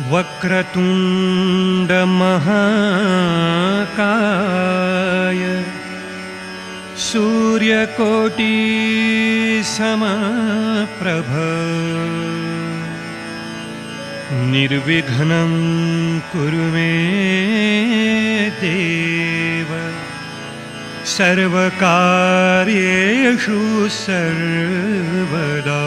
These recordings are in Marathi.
वक्रतुंड महाकाय सूर्यकोटि समप्रभ निर्विघ्नं कुरु मे देव सर्वकार्येषु सर्वदा।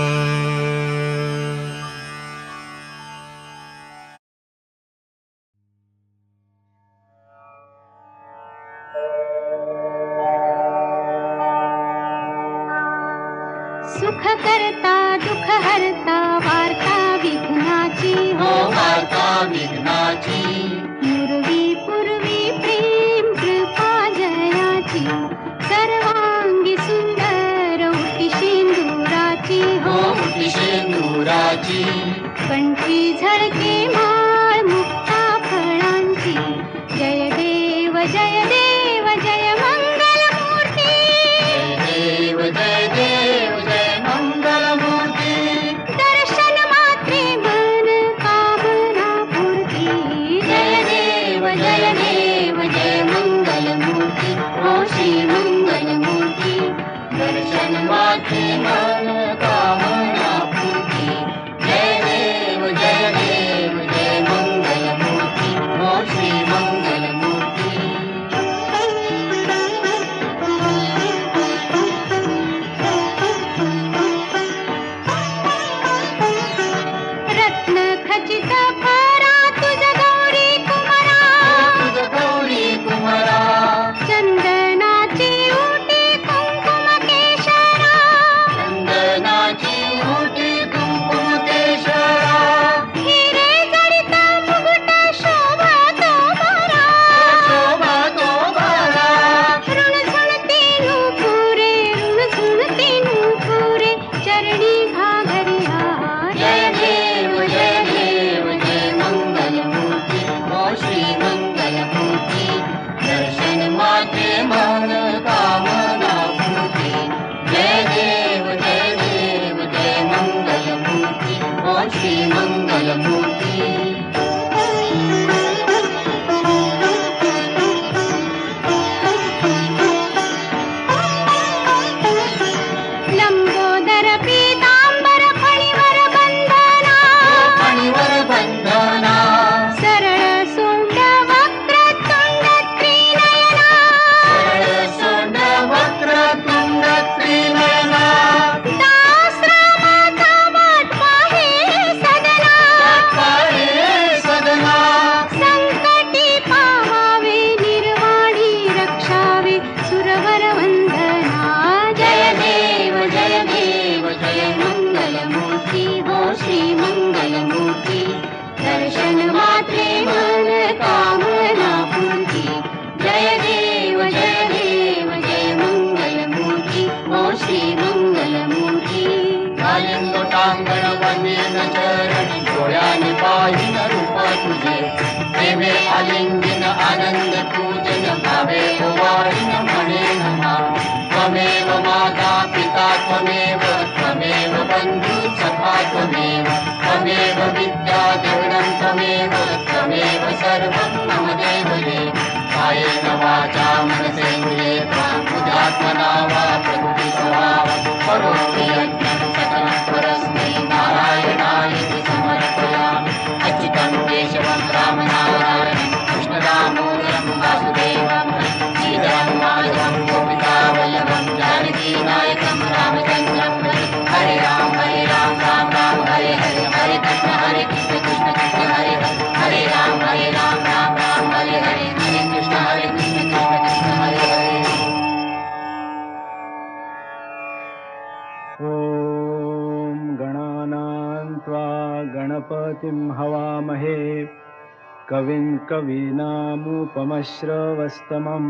सुख करता दुख हरता वार्ता विघ्नाची हो वार्ता विघ्नाची पूर्वी पूर्वी प्रेम कृपा जयाची सर्वांगी सुंदर उटी शेंदुराची हो उटी शेंदुराची कंठी झळके माळ मुक्ता फळांची जय देव जय देव जय मंगल मूर्ती जय देव जय देव जय मंगल मूर्ती दर्शन मात्रे मन कामना पूर्ती जय देव जय देव जय मंगल मूर्ती ओ श्री मंगल मूर्ती दर्शन मात्रे मन कामना पूर्ती जय देव जय देव जय मंगल मूर्ती ओ श्री मंगल मूर्ती रत्न खचित फरा तुझ गौरी कुमारा तुझ गौरी कुमारा चंदनाची उटी कुंकुम केशरा चंदनाची उटी कुंकुम केशरा हिरे जडित मुकुट शोभा तो भरा शोभा तो भरा ऋण झुणती नूपुरे चरणी घाघरिया जय देव जय देव जय मंगल मूर्ती ओ श्री मंगल मूर्ती दर्शन मात्रे मन कामना पूर्ती जय देव जय देव जय मंगल मूर्ती ओ श्री मंगल मूर्ती लंबोदर पीतांबर फणीवर बंधना फणीवर बंधना सरळ सोंड वक्रतुंड त्रिनयना सरळ सोंड वक्रतुंड त्रिनयना दासरामाचा वाट पाहे सदना पाहे सदना संकटी पावावे निर्वाणी रक्षावे सुरवर वंदना जय देव जय देव जय मंगल मूर्ती हो श्री मंगल मूर्ती दर्शन मात्रे मन कामना पूर्ती जय देव जय देव जय मंगल मूर्ती हो श्री मंगल मूर्ती आलिंग टांगण वंदन चरण डोळ्याने पाहिन रूप तुझे प्रेमे आलिंगन आनंद पूजन भावे ओवाळीन म्हणे नमा त्वमेव माता पिता त्वमेव त्वमेव बंधू सखा त्वमेव त्वमेव विद्या देवनं त्वमेव त्वमेव सर्वं मम देव देव कायेन वाचा मनसेन्द्रिये त्वां बुद्ध्यात्मना वा प्रकृति स्वभावं करोमि यज्ञं सकलं परस्मै नारायणायेति समर्पयामि अच्युतं केशवं रामनारायणं कृष्णदामोदरं वासुदेवं श्रीधरं माधवं गोपिकावल्लभं जानकीनायकं रामचन्द्रं हरे राम राम राम हरे हरे हरे कृष्ण कृष्ण कृष्ण हरे हरे हरे राम राम राम हरे हरे हरे कृष्ण कृष्ण कृष्ण हरे हरे ॐ गणानां त्वा गणपतिं हवामहे कविं कवीनामुपमश्रवस्तमं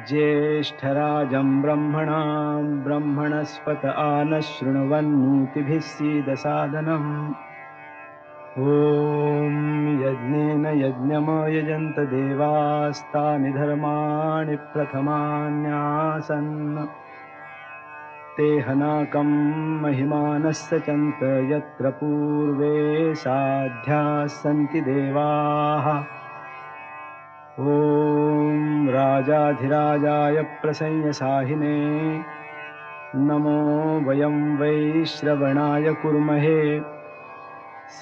ज्येष्ठराजं ब्रह्मणां ब्रह्मणस्पत आनशृण्वन्नोतिभिः सीदसादनम् ॐ यज्ञेन यज्ञमयजन्त देवास्तानि धर्माणि प्रथमान्यासन् तेहनाकं महिमानश्चन्त यत्र पूर्वे साध्याः सन्ति देवाः। ॐ राजाधिराजाय प्रसंयसाहिने नमो वयं वै श्रवणाय कुर्महे।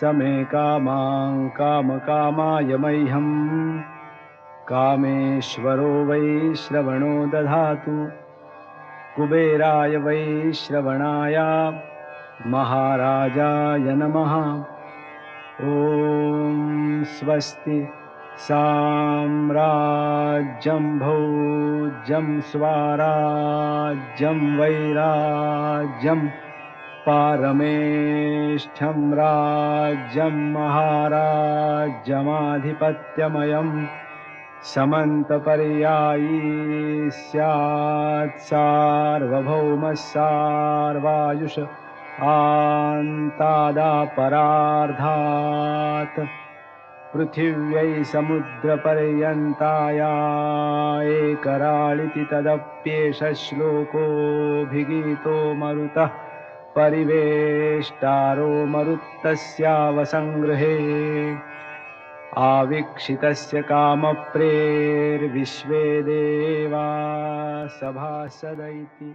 समे कामां कामकामाय मह्यं कामेश्वरो वै श्रवणो दधातु। कुबेराय वै श्रवणाय महाराजाय नमः। ॐ स्वस्ति साम्राज्यं भोज्यं स्वाराज्यं वैराज्यं पारमेष्ठ्यं राज्यं महाराज्यमाधिपत्यमयं समन्तपर्यायी स्यात् सार्वभौमः सार्वायुष आन्तादापरार्धात्। पृथिव्यै समुद्रपर्यन्ताया एकराळिति तदप्येष श्लोकोऽभिगीतो मरुतः परिवेष्टारो मरुत्तस्यावसंगृहे। आवीक्षितस्य कामप्रेर्विश्वे देवा सभासदैति।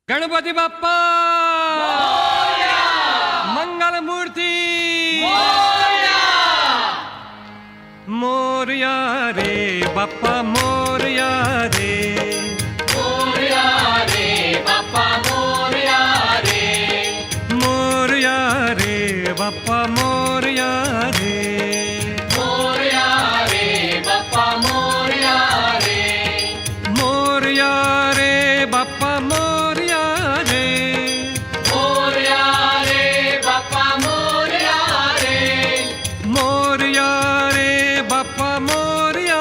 गणपती बाप्पा मंगल मूर्ती मोरया रे बाप्पा मोरया रे बाप्पा मोरया रे मोरया रे बाप्पा मोरया रे बाप्पा मोरया रे मोरया रे बाप्पा मोरया रे बाप्पा मोरया रे मोरया रे बाप्पा मोरया